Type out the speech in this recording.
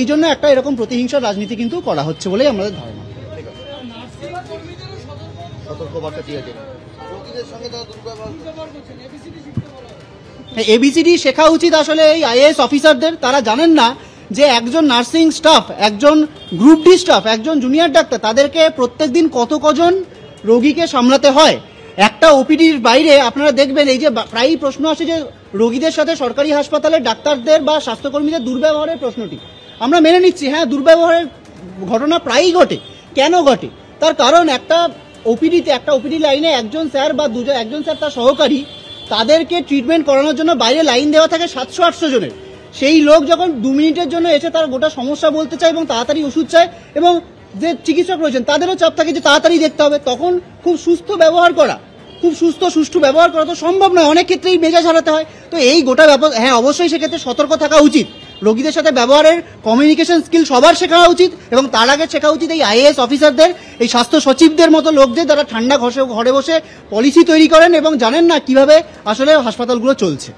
এই জন্য একটা এরকম প্রতিহিংসার রাজনীতি কিন্তু করা হচ্ছে বলেই আমাদের ধারণা। এবিসিডি শেখা উচিত আসলে এই আইএএস অফিসারদের। তারা জানেন না যে একজন নার্সিং স্টাফ, একজন গ্রুপ ডি স্টাফ, একজন জুনিয়র ডাক্তার, তাদেরকে প্রত্যেকদিন কজন রোগীকে সামলাতে হয়। একটা ওপিডির বাইরে আপনারা দেখবেন এই যে প্রায়ই প্রশ্ন আসে যে রোগীদের সাথে সরকারি হাসপাতালের ডাক্তারদের বা স্বাস্থ্যকর্মীদের দুর্ব্যবহারের প্রশ্নটি আমরা মেনে নিচ্ছি। হ্যাঁ, দুর্ব্যবহারের ঘটনা প্রায়ই ঘটে। কেন ঘটে? তার কারণ একটা ওপিডি লাইনে একজন স্যার বা একজন স্যার তার সহকারী, তাদেরকে ট্রিটমেন্ট করানোর জন্য বাইরে লাইন দেওয়া থাকে 700-800 জনের। সেই লোক যখন 2 মিনিটের জন্য এসে তার গোটা সমস্যা বলতে চায় এবং তাড়াতাড়ি ওষুধ চায়, এবং যে চিকিৎসক রয়েছেন তাদেরও চাপ থাকে যে তাড়াতাড়ি দেখতে হবে, তখন খুব সুষ্ঠু ব্যবহার করা তো সম্ভব নয়। অনেক ক্ষেত্রেই মেজাজ হারাতে হয়। তো এই গোটা ব্যাপার, হ্যাঁ অবশ্যই সেক্ষেত্রে সতর্ক থাকা উচিত। রোগীদের সাথে ব্যবহারের কমিউনিকেশন স্কিল সবার শেখা উচিত, এবং তার আগে শেখা উচিত এই আইএএস অফিসারদের, এই স্বাস্থ্য সচিবদের মতো লোকদের, যারা ঠান্ডা ঘরে বসে পলিসি তৈরি করেন এবং জানেন না কিভাবে আসলে হাসপাতালগুলো চলছে।